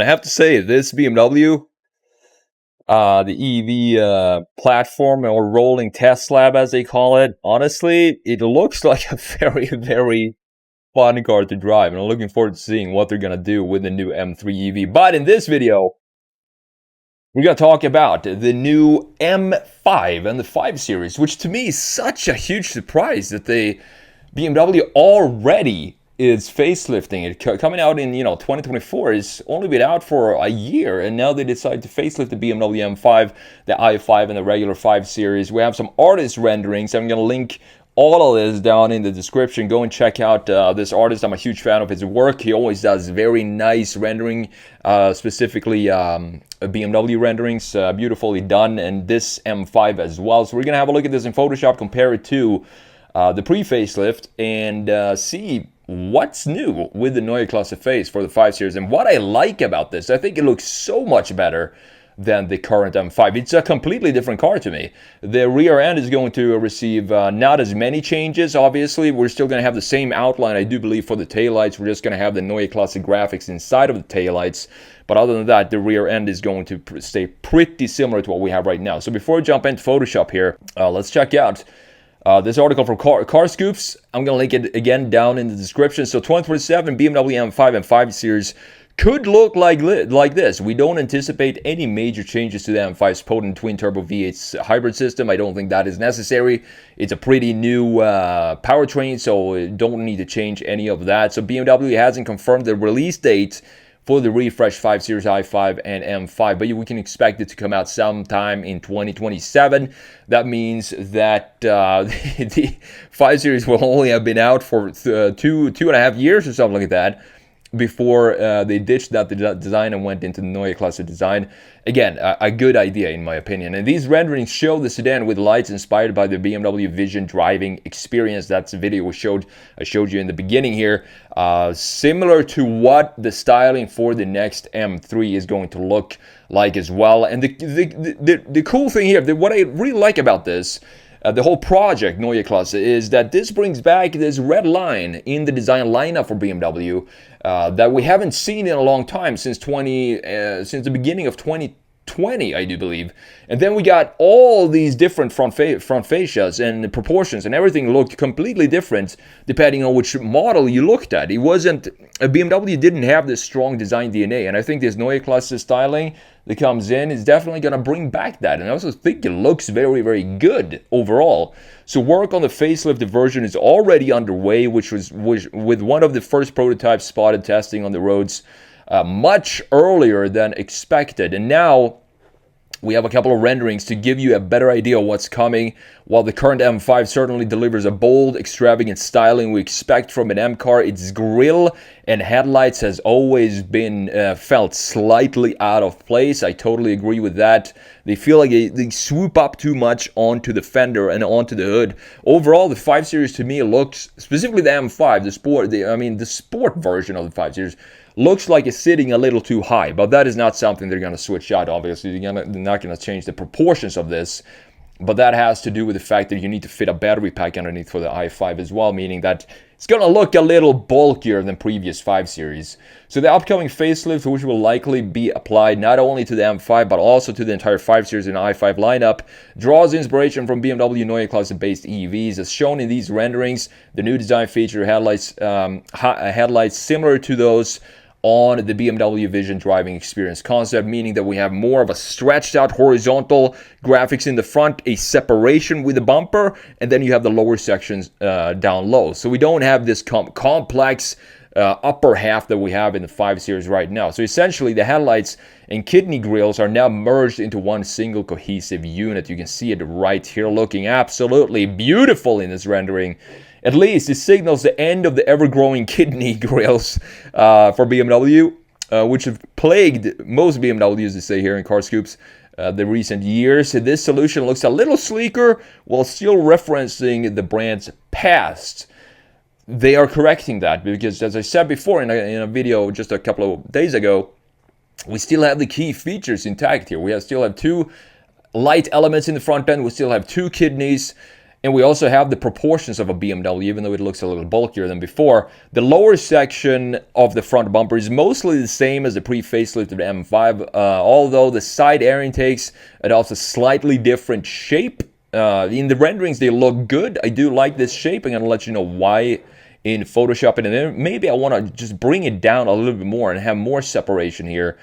have to say, this BMW, the EV platform or rolling test lab, as they call it, honestly, it looks like a very, very fun car to drive. And I'm looking forward to seeing what they're going to do with the new M3 EV. But in this video, we're going to talk about the new M5 and the 5 Series, which to me is such a huge surprise that BMW already is facelifting it. Coming out in 2024, is only been out for a year, and now they decide to facelift the BMW M5, the i5, and the regular 5 Series. We have some artist renderings. I'm going to link all of this down in the description. Go and check out this artist. I'm a huge fan of his work. He always does very nice rendering, specifically BMW renderings, beautifully done, and this M5 as well. So we're going to have a look at this in Photoshop, compare it to the pre-facelift, and see what's new with the Neue Klasse face for the 5 Series. And what I like about this, I think it looks so much better than the current M5. It's a completely different car to me. The rear end is going to receive not as many changes, obviously. We're still going to have the same outline, I do believe, for the taillights. We're just going to have the Neue Klasse graphics inside of the taillights. But other than that, the rear end is going to stay pretty similar to what we have right now. So before we jump into Photoshop here, let's check out this article from Car Scoops. I'm going to link it again down in the description. So 2027 BMW M5 and 5 Series could look like this. We don't anticipate any major changes to the M5's potent twin-turbo V8 hybrid system. I don't think that is necessary. It's a pretty new powertrain, so we don't need to change any of that. So BMW hasn't confirmed the release date for the refreshed 5 Series i5 and M5, but we can expect it to come out sometime in 2027. That means that the 5 Series will only have been out for two and a half years or something like that before they ditched that design and went into the Neue Klasse design. Again, a good idea in my opinion. And these renderings show the sedan with lights inspired by the BMW Vision driving experience. That's the video I showed you in the beginning here. Similar to what the styling for the next M3 is going to look like as well. And the cool thing here, what I really like about this, the whole project, Neue Klasse, is that this brings back this red line in the design lineup for BMW that we haven't seen in a long time, since the beginning of 2020, I do believe. And then we got all these different front fascias, and the proportions and everything looked completely different depending on which model you looked at. It wasn't, BMW didn't have this strong design DNA, and I think this Neue Klasse styling that comes in is definitely going to bring back that. And I also think it looks very, very good overall. So work on the facelifted version is already underway, which was with one of the first prototypes spotted testing on the roads much earlier than expected. And now we have a couple of renderings to give you a better idea of what's coming. While the current M5 certainly delivers a bold, extravagant styling we expect from an M car, its grille and headlights has always been felt slightly out of place. I totally agree with that. They feel like they swoop up too much onto the fender and onto the hood. Overall, the 5 Series to me looks, specifically the M5, the sport version of the 5 Series, looks like it's sitting a little too high, but that is not something they're going to switch out, obviously. They're not going to change the proportions of this, but that has to do with the fact that you need to fit a battery pack underneath for the i5 as well, meaning that it's going to look a little bulkier than previous 5 Series. So the upcoming facelift, which will likely be applied not only to the M5, but also to the entire 5 Series and i5 lineup, draws inspiration from BMW Neue Klasse-based EVs. As shown in these renderings, the new design feature headlights similar to those on the BMW Vision driving experience concept, meaning that we have more of a stretched out horizontal graphics in the front, a separation with the bumper, and then you have the lower sections down low. So we don't have this complex upper half that we have in the 5 Series right now. So essentially the headlights and kidney grills are now merged into one single cohesive unit. You can see it right here, looking absolutely beautiful in this rendering. At least it signals the end of the ever-growing kidney grills for BMW, which have plagued most BMWs, they say here in Car Scoops, the recent years. This solution looks a little sleeker while still referencing the brand's past. They are correcting that because, as I said before in a video just a couple of days ago, we still have the key features intact here. We still have two light elements in the front end. We still have two kidneys. And we also have the proportions of a BMW, even though it looks a little bulkier than before. The lower section of the front bumper is mostly the same as the pre-facelifted M5, although the side air intakes adopts a slightly different shape. In the renderings, they look good. I do like this shape. I'm going to let you know why in Photoshop. And then maybe I want to just bring it down a little bit more and have more separation here.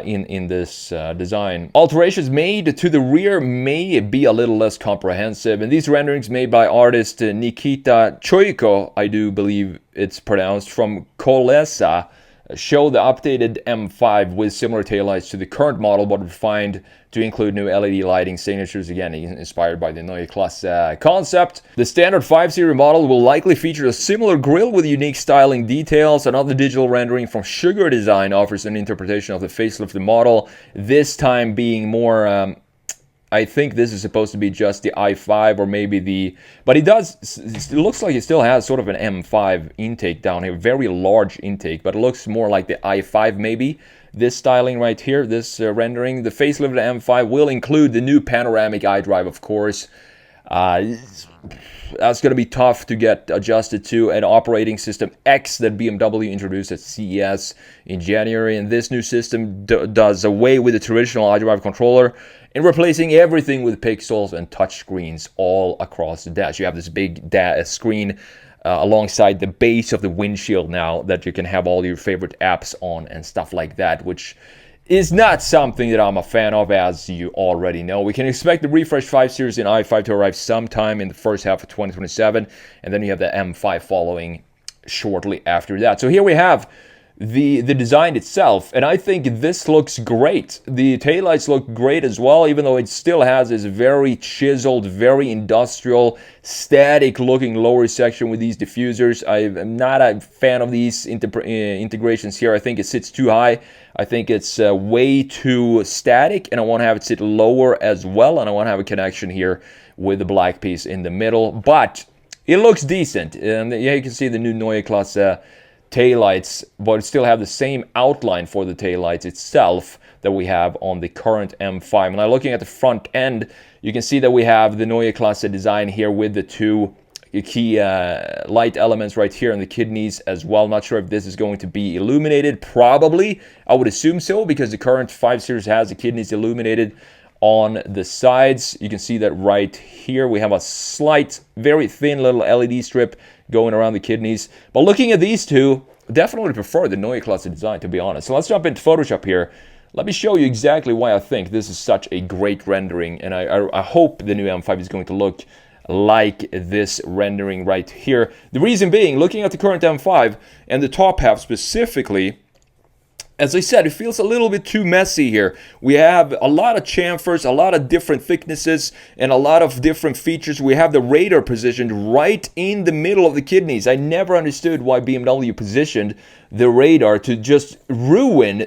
In this design. Alterations made to the rear may be a little less comprehensive, and these renderings made by artist Nikita Choiko, I do believe it's pronounced, from Kolesa, show the updated M5 with similar taillights to the current model, but refined to include new LED lighting signatures, again inspired by the Neue Klasse concept. The standard 5 Series model will likely feature a similar grille with unique styling details. Another digital rendering from Sugar Design offers an interpretation of the facelifted model, this time being more I think this is supposed to be just the i5 or maybe the... But it looks like it still has sort of an M5 intake down here. Very large intake, but it looks more like the i5 maybe. This styling right here, this rendering. The facelifted M5 will include the new panoramic iDrive, of course. That's going to be tough to get adjusted to. An operating system X that BMW introduced at CES in January. And this new system does away with the traditional iDrive controller and replacing everything with pixels and touchscreens all across the dash. You have this big screen alongside the base of the windshield now that you can have all your favorite apps on and stuff like that, which is not something that I'm a fan of, as you already know. We can expect the refresh 5 Series and i5 to arrive sometime in the first half of 2027, and then you have the M5 following shortly after that. So here we have the design itself, and I think this looks great. The taillights look great as well, even though it still has this very chiseled, very industrial, static looking lower section with these diffusers. I'm not a fan of these integrations here. I think it sits too high. I think it's way too static, and I want to have it sit lower as well, and I want to have a connection here with the black piece in the middle, but it looks decent. And yeah, you can see the new Neue Klasse taillights, but still have the same outline for the taillights itself that we have on the current M5. Now looking at the front end, you can see that we have the Neue Klasse design here with the two key light elements right here in the kidneys as well. Not sure if this is going to be illuminated. Probably, I would assume so, because the current 5 Series has the kidneys illuminated on the sides. You can see that right here. We have a slight, very thin little LED strip going around the kidneys. But looking at these two, definitely prefer the Neue Klasse design, to be honest. So let's jump into Photoshop here. Let me show you exactly why I think this is such a great rendering, and I hope the new M5 is going to look like this rendering right here. The reason being, looking at the current M5 and the top half specifically, as I said, it feels a little bit too messy here. We have a lot of chamfers, a lot of different thicknesses, and a lot of different features. We have the radar positioned right in the middle of the kidneys. I never understood why BMW positioned the radar to just ruin,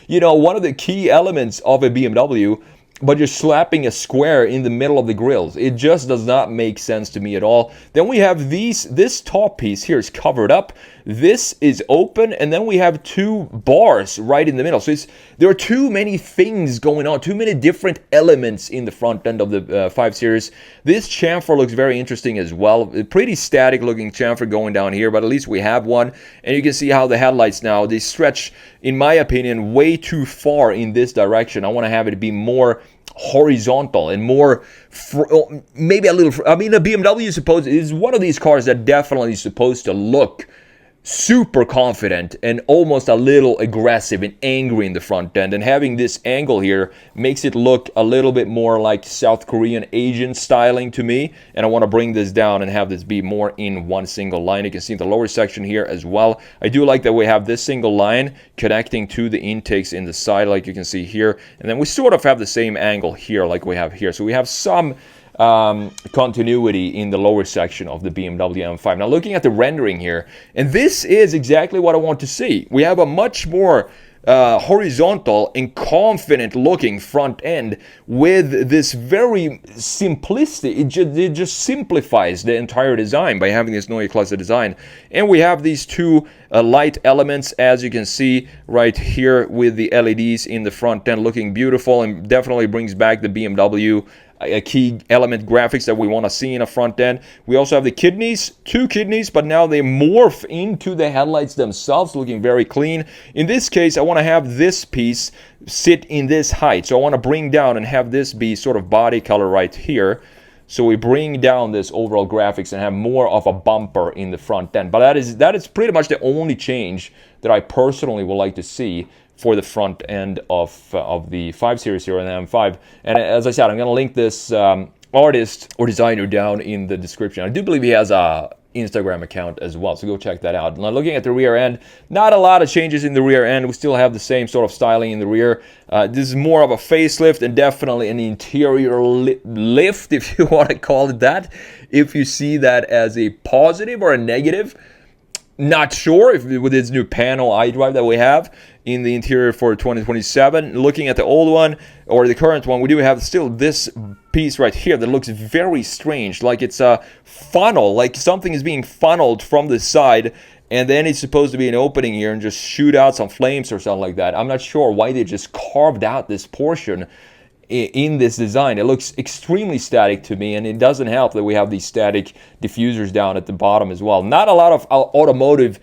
one of the key elements of a BMW, but you're slapping a square in the middle of the grills. It just does not make sense to me at all. Then we have this top piece here is covered up. This is open, and then we have two bars right in the middle. So there are too many things going on, too many different elements in the front end of the 5 Series. This chamfer looks very interesting as well. A pretty static looking chamfer going down here, but at least we have one. And you can see how the headlights now, they stretch, in my opinion, way too far in this direction. I want to have it be more horizontal and more maybe a little. I mean, the BMW is one of these cars that definitely is supposed to look super confident and almost a little aggressive and angry in the front end, and having this angle here makes it look a little bit more like South Korean Asian styling to me. And I want to bring this down and have this be more in one single line. You can see the lower section here as well. I do like that we have this single line connecting to the intakes in the side, like you can see here, and then we sort of have the same angle here like we have here. So we have some continuity in the lower section of the BMW M5. Now looking at the rendering here, and this is exactly what I want to see. We have a much more horizontal and confident looking front end with this very simplistic, it just simplifies the entire design by having this Neue Klasse design. And we have these two light elements, as you can see right here, with the LEDs in the front end looking beautiful, and definitely brings back the BMW key element graphics that we want to see in a front end. We also have the kidneys, 2 kidneys, but now they morph into the headlights themselves, looking very clean. In this case, I want to have this piece sit in this height. So I want to bring down and have this be sort of body color right here. So we bring down this overall graphics and have more of a bumper in the front end. But that is pretty much the only change that I personally would like to see for the front end of the 5 Series here and the M5. And as I said, I'm going to link this artist or designer down in the description. I do believe he has a Instagram account as well, so go check that out. Now, looking at the rear end, not a lot of changes in the rear end. We still have the same sort of styling in the rear. This is more of a facelift and definitely an interior lift, if you want to call it that. If you see that as a positive or a negative, not sure if with this new panel iDrive that we have in the interior for 2027. Looking at the old one or the current one, we do have still this piece right here that looks very strange, like it's a funnel, like something is being funneled from the side, and then it's supposed to be an opening here and just shoot out some flames or something like that. I'm not sure why they just carved out this portion in this design. It looks extremely static to me, and it doesn't help that we have these static diffusers down at the bottom as well. Not a lot of automotive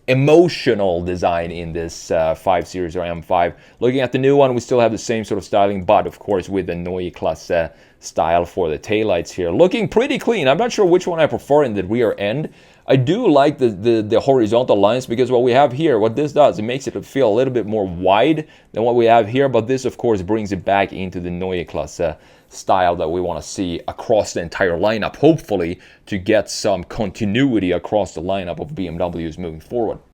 emotional design in this 5 Series or M5. Looking at the new one, we still have the same sort of styling, but of course with the Neue Klasse style for the taillights here. Looking pretty clean. I'm not sure which one I prefer in the rear end. I do like the horizontal lines, because what we have here, what this does, it makes it feel a little bit more wide than what we have here, but this of course brings it back into the Neue Klasse style that we want to see across the entire lineup, hopefully to get some continuity across the lineup of BMWs moving forward.